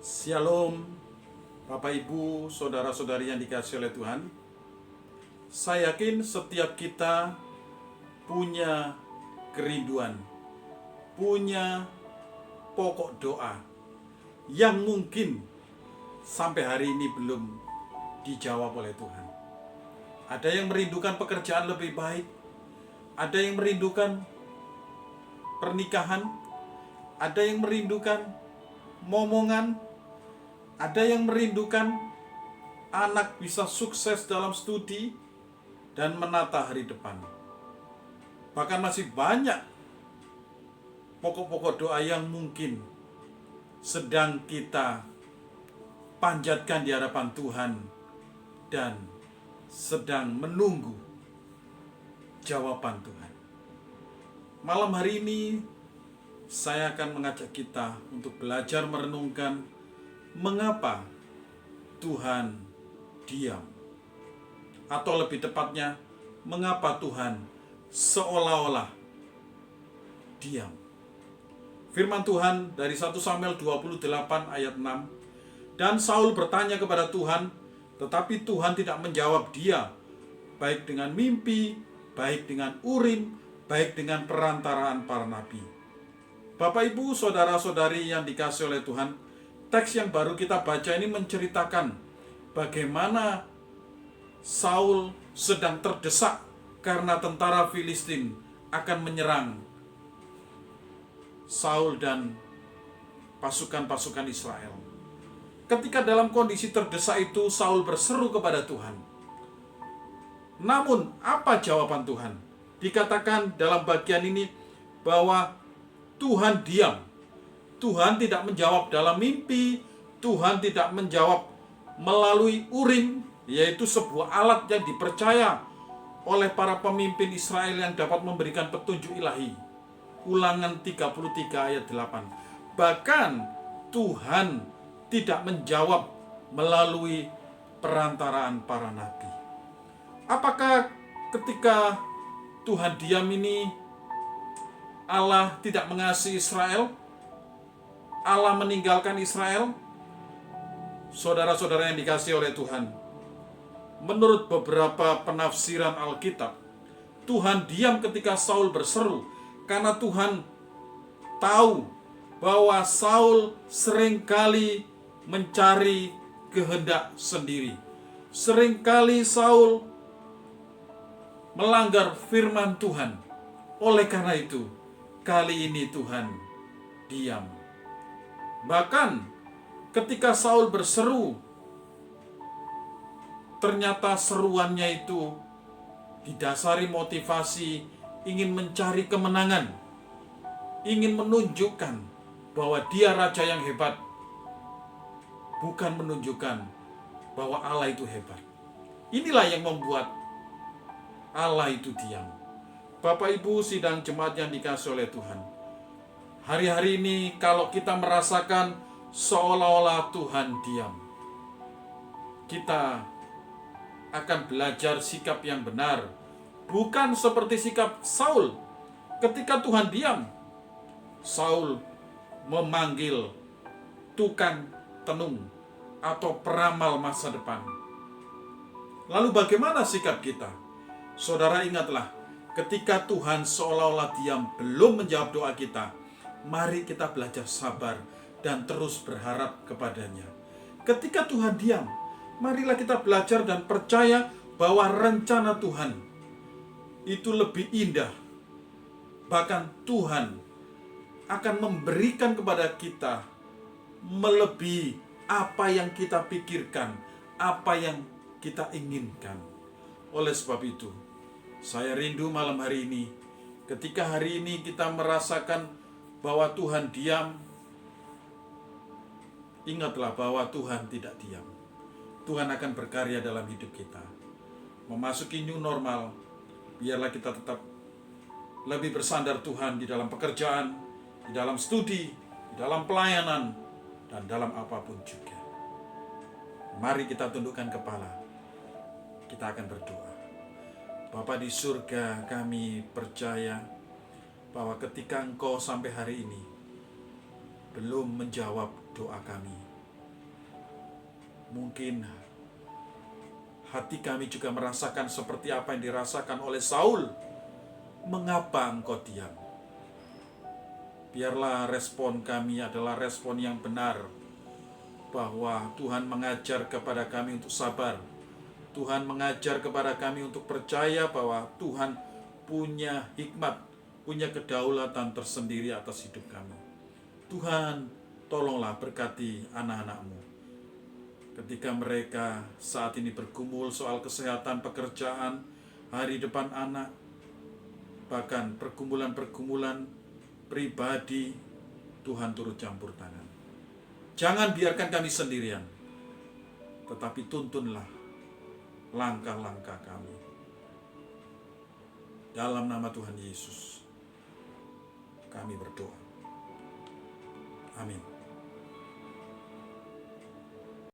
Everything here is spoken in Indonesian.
Shalom, Bapak Ibu, saudara-saudari yang dikasihi oleh Tuhan. Saya yakin setiap kita punya kerinduan, punya pokok doa yang mungkin sampai hari ini belum dijawab oleh Tuhan. Ada yang merindukan pekerjaan lebih baik, ada yang merindukan pernikahan, ada yang merindukan momongan, ada yang merindukan anak bisa sukses dalam studi dan menata hari depan. Bahkan masih banyak pokok-pokok doa yang mungkin sedang kita panjatkan di hadapan Tuhan dan sedang menunggu jawaban Tuhan. Malam hari ini saya akan mengajak kita untuk belajar merenungkan mengapa Tuhan diam, atau lebih tepatnya mengapa Tuhan seolah-olah diam. Firman Tuhan dari 1 Samuel 28 ayat 6. Dan Saul bertanya kepada Tuhan, tetapi Tuhan tidak menjawab dia, baik dengan mimpi, baik dengan urim, baik dengan perantaraan para nabi. Bapak Ibu, saudara-saudari yang dikasihi oleh Tuhan, teks yang baru kita baca ini menceritakan bagaimana Saul sedang terdesak karena tentara Filistin akan menyerang Saul dan pasukan-pasukan Israel. Ketika dalam kondisi terdesak itu, Saul berseru kepada Tuhan. Namun, apa jawaban Tuhan? Dikatakan dalam bagian ini bahwa Tuhan diam. Tuhan tidak menjawab dalam mimpi, Tuhan tidak menjawab melalui urim, yaitu sebuah alat yang dipercaya oleh para pemimpin Israel yang dapat memberikan petunjuk ilahi. Ulangan 33 ayat 8. Bahkan Tuhan tidak menjawab melalui perantaraan para nabi. Apakah ketika Tuhan diam ini Allah tidak mengasihi Israel? Allah meninggalkan Israel? Saudara-saudara yang dikasihi oleh Tuhan, menurut beberapa penafsiran Alkitab, Tuhan diam ketika Saul berseru karena Tuhan tahu bahwa Saul seringkali mencari kehendak sendiri. Seringkali Saul melanggar firman Tuhan. Oleh karena itu, kali ini Tuhan diam. Bahkan ketika Saul berseru, ternyata seruannya itu didasari motivasi ingin mencari kemenangan, ingin menunjukkan bahwa dia raja yang hebat, bukan menunjukkan bahwa Allah itu hebat. Inilah yang membuat Allah itu diam. Bapak Ibu sidang jemaat yang dikasihi oleh Tuhan, hari-hari ini kalau kita merasakan seolah-olah Tuhan diam, kita akan belajar sikap yang benar, bukan seperti sikap Saul. Ketika Tuhan diam, Saul memanggil tukang tenung atau peramal masa depan. Lalu bagaimana sikap kita? Saudara, ingatlah, ketika Tuhan seolah-olah diam, belum menjawab doa kita, mari kita belajar sabar dan terus berharap kepadanya. Ketika Tuhan diam, marilah kita belajar dan percaya bahwa rencana Tuhan itu lebih indah. Bahkan Tuhan akan memberikan kepada kita melebihi apa yang kita pikirkan, apa yang kita inginkan. Oleh sebab itu, saya rindu malam hari ini, ketika hari ini kita merasakan bahwa Tuhan diam, ingatlah bahwa Tuhan tidak diam. Tuhan akan berkarya dalam hidup kita. Memasuki new normal, biarlah kita tetap lebih bersandar Tuhan di dalam pekerjaan, di dalam studi, di dalam pelayanan, dan dalam apapun juga. Mari kita tundukkan kepala. Kita akan berdoa. Bapa di surga, kami percaya bahwa ketika Engkau sampai hari ini belum menjawab doa kami, Mungkin hati kami juga merasakan seperti apa yang dirasakan oleh Saul. Mengapa engkau diam? Biarlah respon kami adalah respon yang benar, bahwa Tuhan mengajar kepada kami untuk sabar. Tuhan mengajar kepada kami untuk percaya bahwa Tuhan punya hikmat, punya kedaulatan tersendiri atas hidup kami. Tuhan, tolonglah berkati anak-anak-Mu. Ketika mereka saat ini bergumul soal kesehatan, pekerjaan, hari depan anak, bahkan pergumulan-pergumulan pribadi, Tuhan turut campur tangan. Jangan biarkan kami sendirian, tetapi tuntunlah langkah-langkah kami. Dalam nama Tuhan Yesus, kami berdoa. Amin.